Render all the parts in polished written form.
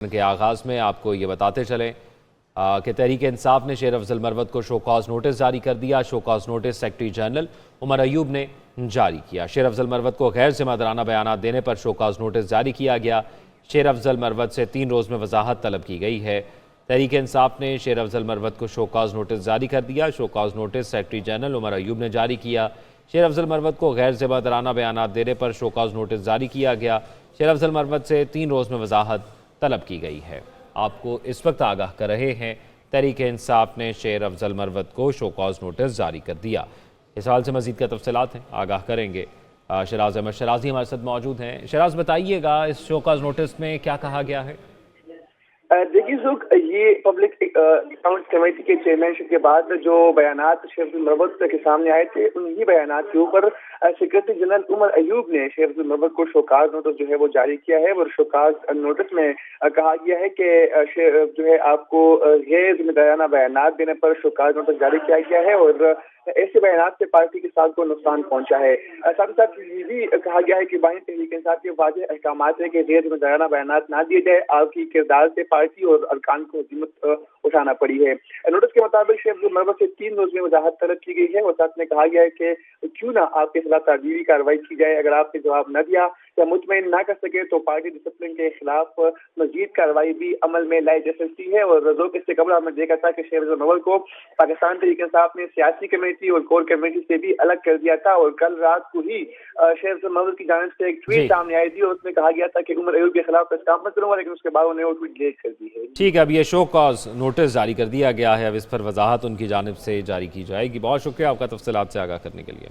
के आगाज़ में आपको ये बताते चलें कि तहरीक इंसाफ ने शेर अफजल मरवत को शो कॉज नोटिस जारी कर दिया। Show cause notice secretary general Umar Ayub ने जारी किया। शेर अफजल मरवत को गैर जिम्मेदाराना बयान देने पर शो कॉज नोटिस जारी किया गया। शेर अफजल मरवत से 3 रोज़ में वजाहत तलब की गई है। तहरीक इंसाफ ने शेर अफजल मरवत को शो कॉज नोटिस जारी कर दिया। Show cause notice secretary general Umar Ayub ने जारी किया। शेर अफजल मरवत को गैर जिम्मेदाराना बयान देने पर शो कॉज नोटिस जारी किया गया। शेर अफजल मरवत से 3 रोज़ में वजाहत तलब की गई है। आपको इस वक्त आगाह कर रहे हैं, तहरीक इंसाफ ने शेर अफजल मरवत को शो कॉज नोटिस जारी कर दिया। इस हाल से मजीद क्या तफसीलात हैं आगाह करेंगे शराज अहमद शराजी हमारे साथ मौजूद हैं। शराज, बताइएगा इस शो कॉज नोटिस में क्या कहा गया है? देखिए सुख, ये पब्लिक अकाउंट कमेटी के चेयरमैनशिप के बाद जो बयानात शेर अफजल मरवत के सामने आए थे, उन्हीं बयानात के ऊपर सेक्रेटरी जनरल उमर अयूब ने शेर अफजल मरवत को शोकाज नोटिस जो है वो जारी किया है। और शोकाज नोटिस में कहा गया है कि जो है आपको गैर जिम्मेदाराना बयानात देने पर शोकाज नोटिस जारी किया गया है और ऐसे बयानात से पार्टी के साथ को नुकसान पहुंचा है। साथ ही साथ ये भी कहा गया है कि बाइन तहरीक इंसाफ के वाज़ेह अहकाम है कि गैर जिम्मेदाराना बयानात ना दिए जाए। आपकी किरदार से पार्टी और अरकान को जिम्मत उठाना पड़ी है। नोटिस के मुताबिक शेर अफजल मरवत से 3 रोज में वजाहत तलब की गई है और साथ में कहा गया है कि क्यों ना आपके खिलाफ ताजीरी कार्रवाई की जाए। अगर आपने जवाब न दिया या मुतमईन ना कर सके तो पार्टी डिसिप्लिन के खिलाफ मजीद कार्रवाई भी अमल में लाई जा सकती है। और रोक इससे कबल हमने देखा था कि शेर अफजल मरवत को पाकिस्तान तहरीक इंसाफ ने सियासी कमेटी और कोर कमेटी से भी अलग कर दिया था। और कल रात को ही शेर अफजल मरवत की जानिब से एक ट्वीट सामने आई थी और उसमें कहा गया था कि उमर अयूब के खिलाफ प्रेस मत करूंगा, लेकिन उसके बाद उन्हें वो ट्वीट डिलीट कर दी है। ठीक है, अब ये शो कॉज नोटिस जारी कर दिया गया है। अब इस पर वजाहत उनकी जानिब से जारी की जाएगी। बहुत शुक्रिया आपका तफसीलात से आगाह करने के लिए।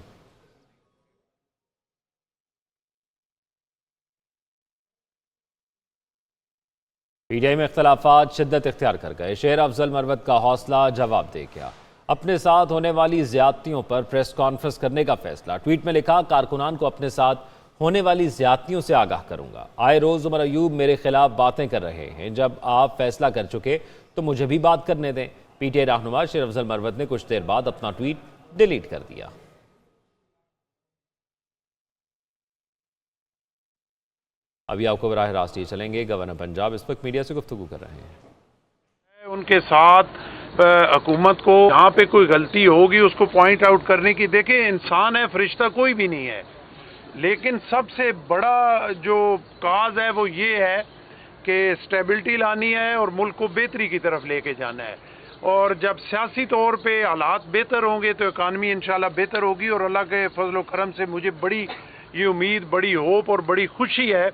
पीटीआई में इख्तलाफात शिद्दत इख्तियार कर गए। शेर अफजल मरवत का हौसला जवाब दे गया। अपने साथ होने वाली ज्यादतियों पर प्रेस कॉन्फ्रेंस करने का फैसला। ट्वीट में लिखा, कारकुनान को अपने साथ होने वाली ज्यादतियों से आगाह करूंगा। आए रोज उमर अयूब मेरे खिलाफ बातें कर रहे हैं। जब आप फैसला कर चुके तो मुझे भी बात करने दें। पीटीआई रहनुमा शेर अफजल मरवत ने कुछ देर बाद अपना ट्वीट डिलीट कर दिया। अभी आपको बराह रास्त ये चलेंगे, गवर्नर पंजाब इस वक्त मीडिया से गुफ्तगू कर रहे हैं। उनके साथ हुकूमत को जहाँ पे कोई गलती होगी उसको पॉइंट आउट करने की, देखिए इंसान है, फरिश्ता कोई भी नहीं है, लेकिन सबसे बड़ा जो काज है वो ये है कि स्टेबिलिटी लानी है और मुल्क को बेहतरी की तरफ लेके जाना है। और जब सियासी तौर पे हालात बेहतर होंगे तो इकानमी इंशाल्लाह बेहतर होगी। और अल्लाह के फजल करम से मुझे बड़ी ये उम्मीद, बड़ी होप और बड़ी खुशी है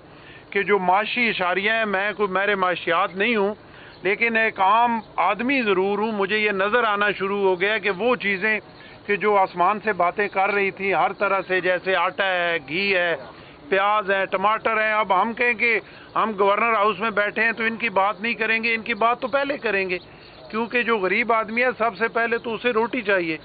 कि जो माशी इशारियाँ हैं, मैं कोई मेरे माशियात नहीं हूँ लेकिन एक आम आदमी ज़रूर हूँ, मुझे ये नज़र आना शुरू हो गया कि वो चीज़ें कि जो आसमान से बातें कर रही थी हर तरह से, जैसे आटा है, घी है, प्याज है, टमाटर है, अब हम कहें कि हम गवर्नर हाउस में बैठे हैं तो इनकी बात नहीं करेंगे। इनकी बात तो पहले करेंगे, क्योंकि जो गरीब आदमी है सबसे पहले तो उसे रोटी चाहिए।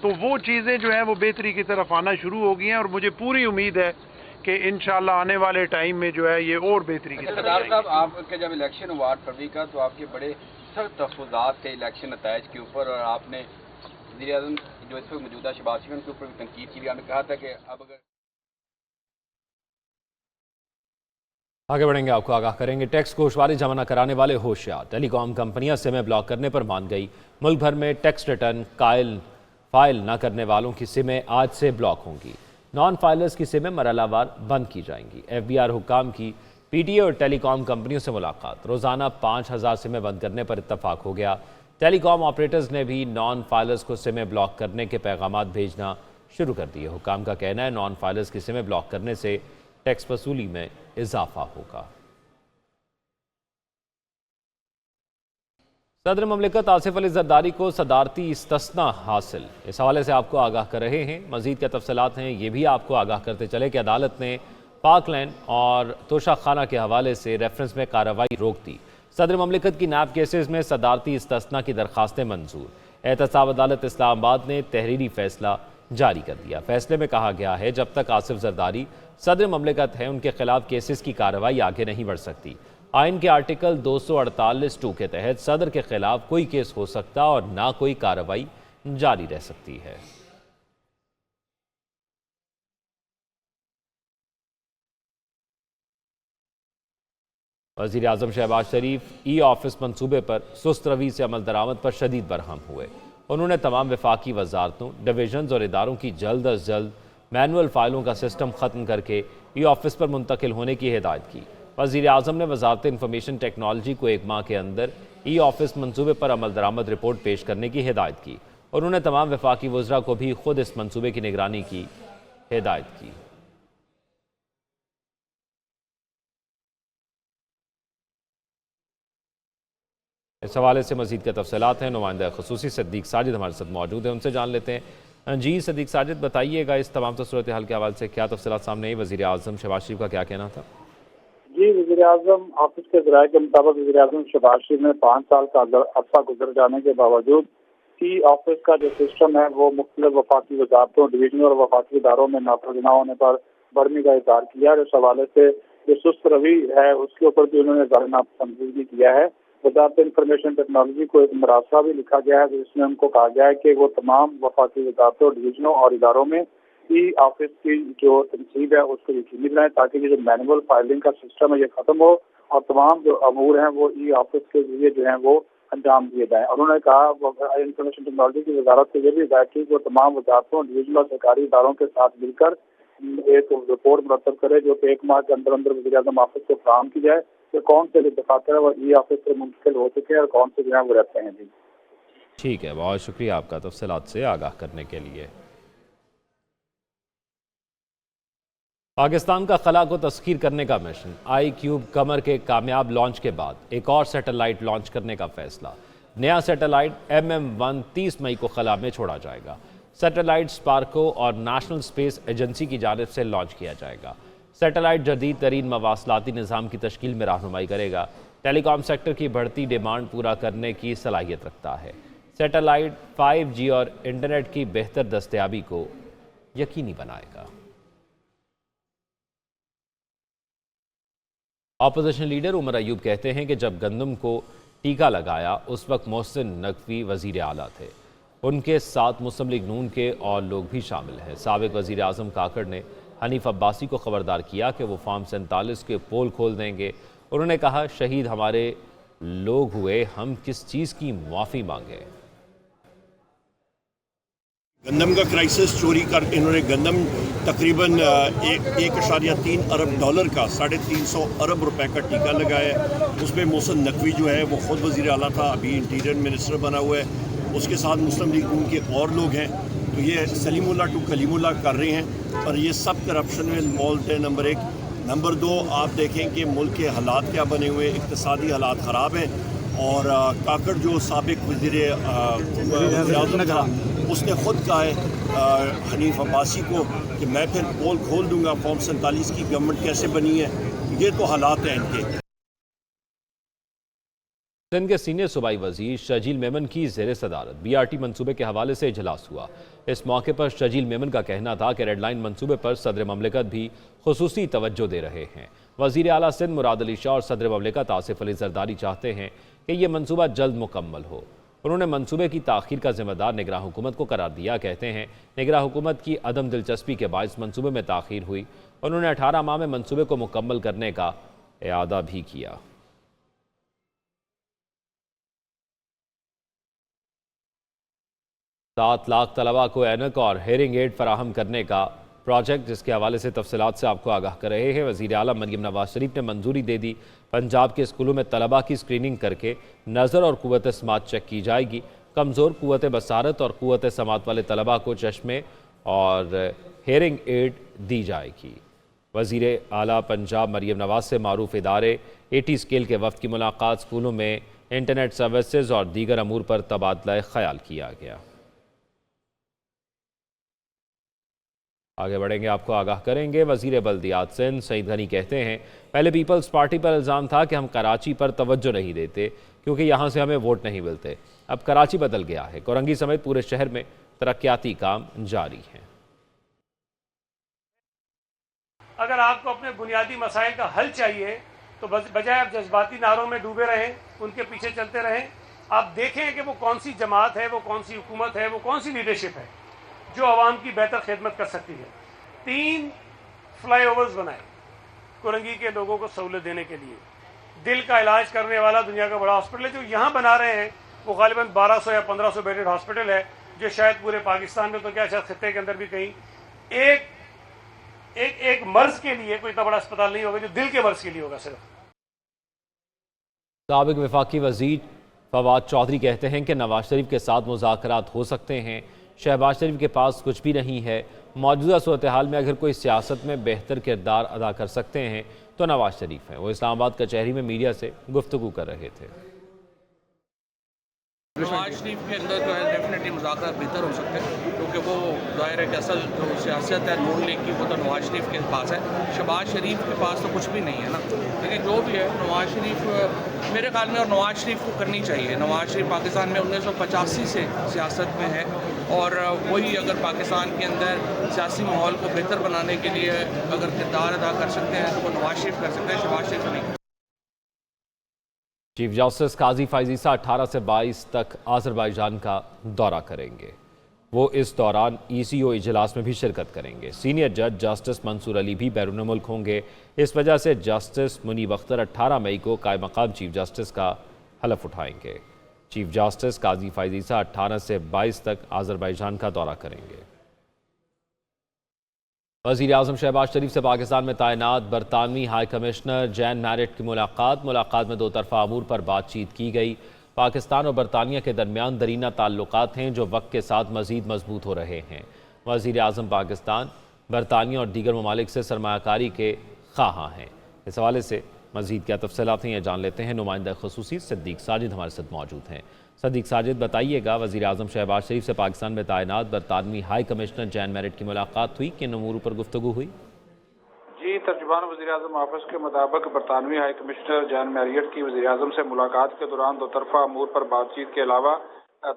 तो वो चीज़ें जो हैं वो बेहतरी की तरफ आना शुरू हो गई हैं और मुझे पूरी उम्मीद है कि इंशाल्लाह आने वाले टाइम में जो है ये और बेहतरी की तरफ जाएगी। साहब, आपके जब इलेक्शन हुआ 8 फरवरी का तो आपके बड़े सख्त तहफ़्फ़ुज़ात थे इलेक्शन नताइज के ऊपर और आपने वज़ीर-ए-आज़म जो इस वक्त मौजूदा शहबाज शरीफ के ऊपर भी तनकीद की। आपने कहा था कि अब अगर आगे बढ़ेंगे आपको आगाह करेंगे। टैक्स गोशवारी जमा न कराने वाले होशियार। टेलीकॉम कंपनियां सिमें ब्लॉक करने पर मान गई। मुल्क भर में टैक्स रिटर्न फाइल न करने वालों की सिमें आज से ब्लॉक होंगी। नॉन फाइलर्स की सिमें मरहलावार बंद की जाएंगी। FBI हुक्काम की पीटीए और टेलीकॉम कंपनियों से मुलाकात। रोजाना 5000 सिमें बंद करने पर इत्तफाक हो गया। टेलीकॉम ऑपरेटर्स ने भी नॉन फाइलर्स को सिमें ब्लॉक करने के पैगाम भेजना शुरू कर दिए। हुक्काम का कहना है नॉन फाइलर्स की सिमें ब्लॉक करने से टैक्स वसूली में इजाफा होगा। सदर ममलिकत आसिफ अली जरदारी को सदारती इस्तस्ना हासिल। इस हवाले से आपको आगाह कर रहे हैं। मजीद क्या तफसीलात हैं ये भी आपको आगाह करते चले कि अदालत ने पाकलैंड और तोशा खाना के हवाले से रेफरेंस में कार्रवाई रोक दी। सदर ममलिकत की नैब केसेस में सदारती इस्तस्ना की दरखास्तें मंजूर। एहतसाब अदालत इस्लामाबाद ने तहरीरी फैसला जारी कर दिया। फैसले में कहा गया है जब तक आसिफ जरदारी सदर ममलिकत है उनके खिलाफ केसेस की कार्रवाई आगे नहीं बढ़ सकती। आइन के आर्टिकल 248(2) के तहत सदर के खिलाफ कोई केस हो सकता और ना कोई कार्रवाई जारी रह सकती है। वज़ीर आज़म शहबाज शरीफ ई ऑफिस मनसूबे पर सुस्त रवि से अमल दरामद पर शदीद बरहम हुए। उन्होंने तमाम वफाकी वजारतों, डिवीजन्स और इदारों की जल्द अज जल्द मैनुअल फ़ाइलों का सिस्टम ख़त्म करके ई ऑफिस पर मुंतकिल होने की हिदायत की। वज़ीर आज़म ने वजारत इंफॉर्मेशन टेक्नोलॉजी को 1 माह के अंदर ई ऑफिस मनसूबे पर अमल दरामद रिपोर्ट पेश करने की हिदायत की। उन्होंने तमाम वफाकी वज़रा को भी खुद इस मनसूबे की निगरानी की हिदायत की। इस हवाले से मज़ीद के तफसीलात हैं, नुमाइंदा ख़ुसूसी सद्दीक़ साजिद हमारे साथ मौजूद हैं, उनसे जान लेते हैं। जी सद्दीक़ साजिद, बताइएगा इस तमाम सूरत हाल के हवाले से क्या तफसीलात सामने आई? वज़ीर आज़म शहबाज शरीफ का क्या कहना था? जी, वज़ीर आज़म ऑफिस के ज़राए के मुताबिक वज़ीर आज़म शहबाज शरीफ ने 5 साल का अरसा गुजर जाने के बावजूद ई ऑफिस का जो सिस्टम है वो मुख्तलिफ वफाकी वजारतों, डिवीजनल और वफाकी इदारों में नाफज न होने पर बढ़ने का इज़हार किया। इस हवाले से जो सुस्त रवि है उसके ऊपर भी उन्होंने ज़ाहिर नापसंदीदगी किया है। वजारत इंफॉर्मेशन टेक्नोलॉजी को एक मरासला भी लिखा गया है जिसमें उनको कहा गया है कि वो तमाम वफाकी वजारतों, डिवीजनों और इदारों में ई ऑफिस की जो तनसीब है उसको यकीनी बनाए ताकि ये जो मैनुअल फाइलिंग का सिस्टम है ये खत्म हो और तमाम जो अमूर हैं वो ई ऑफिस के जरिए जो है वो अंजाम दिए जाए। उन्होंने कहा इंफॉर्मेशन टेक्नोलॉजी की वजारत से ये भी हिदायत की वो तमाम वजारतों, डिवीजनल और सरकारी इदारों के साथ मिलकर एक रिपोर्ट मुरतब करे जो कि 1 माह के अंदर अंदर वज़ीर आज़म ऑफिस को फराहम की जाए कि कौन से जो दफातर है वो ई ऑफिस से मुंतकिल हो चुके हैं और कौन से जो है वो रहते हैं। जी ठीक है, बहुत शुक्रिया आपका तफसीलात से आगाह करने के लिए। पाकिस्तान का खला को तस्खीर करने का मिशन ICube कमर के कामयाब लॉन्च के बाद एक और सैटेलाइट लॉन्च करने का फैसला। नया सैटेलाइट MM1 30 मई को खला में छोड़ा जाएगा। सैटेलाइट स्पार्को और नेशनल स्पेस एजेंसी की जानिब से लॉन्च किया जाएगा। सैटेलाइट जदीद तरीन मवासलाती निज़ाम की तश्कील में रहनुमाई करेगा। टेलीकॉम सेक्टर की बढ़ती डिमांड पूरा करने की सलाहियत रखता है। सैटेलाइट 5G और इंटरनेट की बेहतर दस्तयाबी को यकीनी बनाएगा। अपोजिशन लीडर उमर अयूब कहते हैं कि जब गंदम को टीका लगाया उस वक्त मोहसिन नकवी वज़ीर आला थे। उनके साथ मुस्लिम लीग नून के और लोग भी शामिल हैं। साबिक वज़ीर आज़म काकड़ ने हनीफ अब्बासी को खबरदार किया कि वो फार्म 47 के पोल खोल देंगे। उन्होंने कहा, शहीद हमारे लोग हुए, हम किस चीज़ की माफ़ी मांगे। गंदम का क्राइसिस चोरी कर इन्होंने गंदम तकरीबन 1.3 अरब डॉलर का 350 अरब रुपए का टीका लगाया है। उसमें मोहसिन नकवी जो है वो ख़ुद वज़ीर आला था, अभी इंटीरियर मिनिस्टर बना हुआ है। उसके साथ मुस्लिम लीग उनके और लोग हैं। तो ये सलीमुल्लाह टू कलीमुल्लाह कर रहे हैं और ये सब करप्शन में इन्वॉल्व है। नंबर 1। नंबर 2, आप देखें कि मुल्क के हालात क्या बने हुए, इक़्तिसादी हालात ख़राब हैं। और काकड़ जो साबिक वज़ीर-ए-आज़म था उसने ख़ुद कहा है हनीफ अब्बासी को कि मैं फिर पोल खोल दूंगा। फॉर्म 47 की गवर्नमेंट कैसे बनी है, ये तो हालात हैं इनके। सिंध के सीनियर सूबाई वजीर शजील मेमन की ज़ेर सदारत BRT मनसूबे के हवाले से इजलास हुआ। इस मौके पर शजील मेमन का कहना था कि रेड लाइन मनसूबे पर सदर ममलिकत भी खुसूसी तवज्जो दे रहे हैं। वज़ीर आला सिंध मुराद अली शाह और सदर ममलिकत आसिफ अली जरदारी चाहते हैं कि यह मनसूबा जल्द मुकम्मल हो। उन्होंने मनसूबे की ताख़ीर का जिम्मेदार निगरान हुकूमत को करार दिया। कहते हैं निगरान हुकूमत की अदम दिलचस्पी के बायस मनसूबे में ताख़ीर हुई। उन्होंने 18 माह में मनसूबे को मुकम्मल करने का इरादा भी किया। 7 लाख तलबा को ऐनक और हेयरिंग एड फराहम करने का प्रोजेक्ट, जिसके हवाले से तफसीलात से आपको आगाह कर रहे हैं। वज़ीर आला मरियम नवाज शरीफ ने मंजूरी दे दी। पंजाब के स्कूलों में तलबा की स्क्रीनिंग करके नज़र और क़ुव्वत समात चेक की जाएगी। कमज़ोर क़ुव्वत बसारत और क़ुव्वत समात वाले तलबा को चश्मे और हेयरिंग एड दी जाएगी। वज़ीर आला पंजाब मरियम नवाज से मारूफ इदारे AT स्केल के वफ़द की मुलाकात, स्कूलों में इंटरनेट सर्विसेज और दीगर अमूर पर तबादला ख्याल किया गया। आगे बढ़ेंगे, आपको आगाह करेंगे। वज़ीर बल्दियात सिंध सईद गनी कहते हैं पहले पीपल्स पार्टी पर इल्ज़ाम था कि हम कराची पर तवज्जो नहीं देते क्योंकि यहाँ से हमें वोट नहीं मिलते। अब कराची बदल गया है। कोरंगी समेत पूरे शहर में तरक्याती काम जारी हैं। अगर आपको अपने बुनियादी मसाइल का हल चाहिए तो बजाय आप जज्बाती नारों में डूबे रहें, उनके पीछे चलते रहें। आप देखें कि वो कौन सी जमात है, वो कौन सी हुकूमत है, वो कौन सी लीडरशिप है जो आवाम की बेहतर खिदमत कर सकती है। 3 फ्लाईओवर्स बनाए कोरंगी के लोगों को सहूलत देने के लिए। दिल का इलाज करने वाला दुनिया का बड़ा हॉस्पिटल है। जो यहाँ बना रहे हैं वो गालिबन 1200 या 1500 बेडेड हॉस्पिटल है, जो शायद पूरे पाकिस्तान में तो क्या शायद खत्ते के अंदर भी कहीं एक मर्ज के लिए कोई इतना बड़ा अस्पताल नहीं होगा जो दिल के मर्ज के लिए होगा सिर्फ। साबिक वफाकी वजीर फवाद चौधरी कहते हैं कि नवाज शरीफ के साथ मुज़ाकरात हो सकते हैं। शहबाज शरीफ के पास कुछ भी नहीं है। मौजूदा सूरत हाल में अगर कोई सियासत में बेहतर किरदार अदा कर सकते हैं तो नवाज शरीफ हैं। वो इस्लामाबाद कचहरी में मीडिया से गुफ्तगू कर रहे थे। नवाज शरीफ के अंदर जो है डेफिनेटली मुज़ाकरात बेहतर हो सकते हैं, क्योंकि वो ज़ाहिर है कि असल जो सियासत है नून लीग की वो तो नवाज शरीफ के पास है। शहबाज शरीफ के पास तो कुछ भी नहीं है ना। लेकिन जो भी है नवाज शरीफ मेरे ख्याल में और नवाज शरीफ को करनी चाहिए। नवाज शरीफ पाकिस्तान में 1985 से सियासत में है और वही अगर पाकिस्तान के अंदर सियासी माहौल को बेहतर बनाने के लिए अगर किरदार अदा कर सकते हैं तो वो नवाज शरीफ कर सकते हैं, शहबाज शरीफ नहीं। चीफ जस्टिस काजी फाइज ईसा 18 से 22 तक आज़रबाईजान का दौरा करेंगे। वो इस दौरान ECO इजलास में भी शिरकत करेंगे। सीनियर जज जस्टिस मंसूर अली भी बैरून मुल्क होंगे। इस वजह से जस्टिस मुनीब अख्तर 18 मई को कायम मकाम चीफ जस्टिस का हलफ उठाएंगे। चीफ जस्टिस काजी फाइज ईसा 18 से 22 तक आज़रबाईजान का दौरा करेंगे। वज़ीर आज़म शहबाज शरीफ से पाकिस्तान में तैनात बरतानवी हाई कमिश्नर जैन मैरिट की मुलाकात में दो तरफ़ा अमूर पर बातचीत की गई। पाकिस्तान और बरतानिया के दरमियान दरीना ताल्लुकात हैं जो वक्त के साथ मज़ीद मजबूत हो रहे हैं। वज़ीर आज़म पाकिस्तान, बरतानिया और दीगर ममालिक से सरमायाकारी के ख़्वाहां हैं। इस हवाले से मज़ीद क्या तफसीलात हैं, ये जान लेते हैं। नुमाइंदा ख़ुसूसी सिद्दीक साजिद हमारे साथ मौजूद हैं। सिद्दीक साजिद, बताइएगा, वज़ीर आज़म शहबाज शरीफ से पाकिस्तान में तैनात बरतानवी हाई कमिश्नर जैन मैरिट की मुलाकात हुई, किन अमूर पर गुफ्तगू हुई? जी, तर्जुमान वज़ीर आज़म ऑफिस के मुताबिक बरतानवी हाई कमिश्नर जैन मैरियट की वज़ीर आज़म से मुलाकात के दौरान दो तरफ़ा अमूर पर बातचीत के अलावा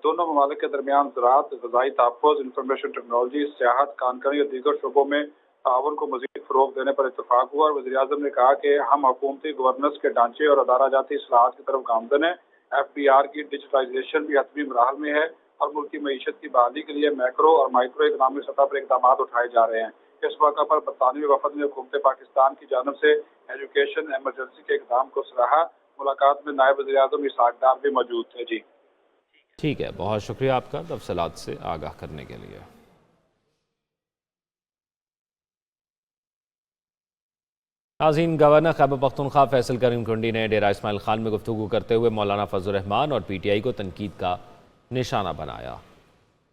दोनों ममालिक के दरमियान ज़राअत, ग़ज़ाई तहफ़्फ़ुज़, इंफॉर्मेशन टेक्नोलॉजी, सियाहत, कानकनी और दीगर शोबों में ताउन को मज़ीद फ़रोग़ देने पर इत्तफ़ाक़ हुआ। और वज़ीर आज़म ने कहा कि हम हुकूमती गवर्नेंस के ढांचे और अदारा जाती इस्लाहात की तरफ गामज़न है। FBR की डिजिटलाइजेशन भी हतमी मराहल में है और मुल्क की मईशत की बहाली के लिए मैक्रो और माइक्रो इकनॉमिक सतह पर इक़दाम उठाए जा रहे हैं। इस मौका पर बरतानवी वफ़द ने हुकूमत पाकिस्तान की जानिब से एजुकेशन एमरजेंसी के इक़दाम को सराहा। मुलाकात में नायब वज़ीर आज़म इसहाक़ डार भी मौजूद थे। जी ठीक है, बहुत शुक्रिया आपका तफसीलात से आगाह करने के लिए। नाज़रीन, गवर्नर खैबर पख्तूनख्वा फैसल करीम कुंडी ने डेरा इस्माइल खान में गुफ्तगू करते हुए मौलाना फजल रहमान और PTI को तनकीद का निशाना बनाया।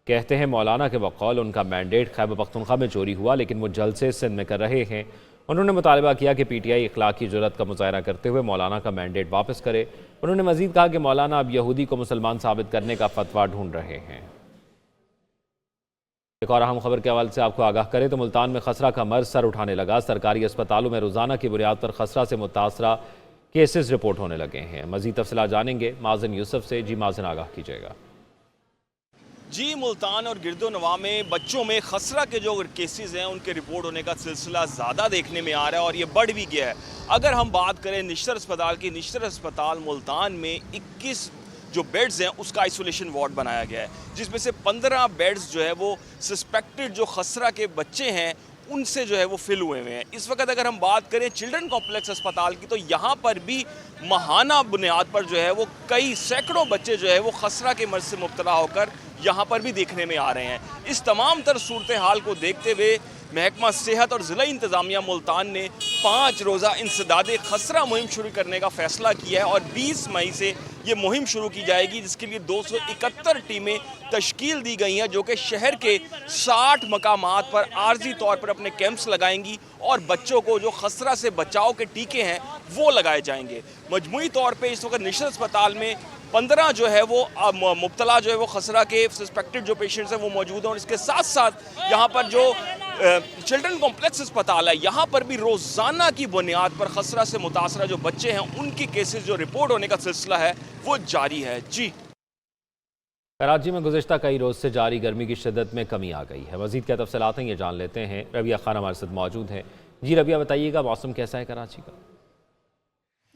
कहते हैं मौलाना के बकौल उनका मैंडेट खैबर पख्तूनख्वा में चोरी हुआ, लेकिन वो जल्द से सिंध में कर रहे हैं। उन्होंने मुतालबा किया कि PTI इखलाकी जुर्रत का मुजाहरा करते हुए मौलाना का मैंडेट वापस करे। उन्होंने मजीद कहा कि मौलाना अब यहूदी को मुसलमान साबित करने का फतवा ढूंढ रहे हैं। एक और अहम खबर के हवाले से आपको आगाह करें तो मुल्तान में खसरा का मर्ज सर उठाने लगा। सरकारी अस्पतालों में रोजाना की बुनियाद पर खसरा से मुतासरा केसेस रिपोर्ट होने लगे हैं। मजीद तफसीलात जानेंगे माज़िन यूसुफ से। जी माज़िन, आगाह कीजिएगा। जी, मुल्तान और गिरदो नवा में बच्चों में खसरा के जो केसेस हैं उनके रिपोर्ट होने का सिलसिला ज़्यादा देखने में आ रहा है और ये बढ़ भी गया है। अगर हम बात करें निश्तर अस्पताल की, निश्तर अस्पताल मुल्तान में 21 जो बेड्स हैं उसका आइसोलेशन वार्ड बनाया गया है, जिसमें से 15 बेड्स जो है वो सस्पेक्टेड जो खसरा के बच्चे हैं उनसे जो है वो फिल हुए हुए हैं। इस वक्त अगर हम बात करें चिल्ड्रन कॉम्प्लेक्स अस्पताल की तो यहाँ पर भी माहाना बुनियाद पर जो है वो कई सैकड़ों बच्चे जो है वो खसरा के मर्ज से मुब्तला होकर यहाँ पर भी देखने में आ रहे हैं। इस तमाम तर सूरत हाल को देखते हुए महकमा सेहत और ज़िला इंतज़ामिया मुल्तान ने 5 रोज़ा इंसदादे खसरा मुहिम शुरू करने का फ़ैसला किया है और 20 मई से ये मुहिम शुरू की जाएगी, जिसके लिए 271 टीमें तश्कील दी गई हैं जो कि शहर के 60 मकामात पर आर्जी तौर पर अपने कैंप्स लगाएंगी और बच्चों को जो खसरा से बचाव के टीके हैं वो लगाए जाएंगे। मजमूई तौर पर इस वक्त निश्तर अस्पताल में 15 जो है वो मुब्तला जो है वो खसरा के सस्पेक्टेड जो पेशेंट्स हैं वो मौजूद हैं और इसके साथ साथ यहाँ पर जो चिल्ड्रन कॉम्प्लेक्स अस्पताल है यहाँ पर भी रोज़ाना की बुनियाद पर खसरा से मुतासरा जो बच्चे हैं उनकी केसेस जो रिपोर्ट होने का सिलसिला है वो जारी है। जी, कराची में गुज़िश्ता कई रोज़ से जारी गर्मी की शिद्दत में कमी आ गई है। मज़ीद क्या तफसीलात हैं ये जान लेते हैं। रबिया खान हमारे साथ मौजूद हैं। जी रबिया, बताइएगा मौसम कैसा है कराची का?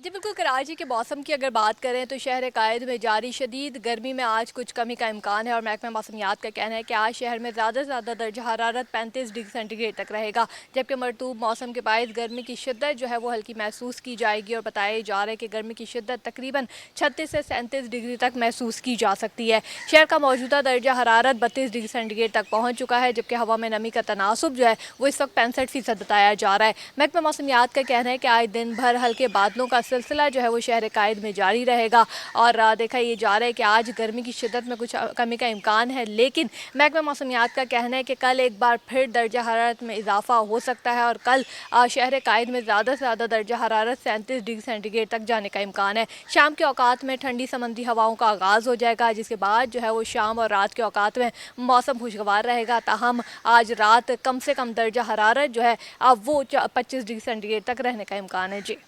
जी बिल्कुल, कराची के मौसम की अगर बात करें तो शहर कायद में जारी शदीद गर्मी में आज कुछ कमी का इम्कान है और महकमा मौसमियात का कहना है कि आज शहर में ज़्यादा से ज़्यादा दर्जा हरारत 35 डिग्री सेंटीग्रेड तक रहेगा, जबकि मरतूब मौसम के बायस गर्मी की शिद्दत जो है वो हल्की महसूस की जाएगी और बताया जा रहा है कि गर्मी की शिद्दत तकरीबन 36 से 37 डिग्री तक महसूस की जा सकती है। शहर का मौजूदा दर्जा हरारत 32 डिग्री सेंटीग्रेड तक पहुँच चुका है, जबकि हवा में नमी का तनासुब जो है वो इस वक्त 65% बताया जा रहा है। महकमा मौसमियात का कहना है कि आज दिन भर हल्के बादलों का सिलसिला जो है वो शहर कायद में जारी रहेगा और देखा ये जा रहा है कि आज गर्मी की शिद्दत में कुछ कमी का इम्कान है, लेकिन महकमा मौसमियात का कहना है कि कल एक बार फिर दर्जा हरारत में इजाफा हो सकता है और कल शहर कायद में ज़्यादा से ज़्यादा दर्जा हरारत 37 डिग्री सेंटीग्रेड तक जाने का इम्कान है। शाम के औकात में ठंडी समंदरी हवाओं का आगाज़ हो जाएगा, जिसके बाद जो है वो शाम और रात के औकात में मौसम खुशगवार रहेगा। ताहम आज रात कम से कम दर्जा हरारत जो है वो 25 डिग्री सेंटीग्रेड तक रहने का इम्कान है। जी।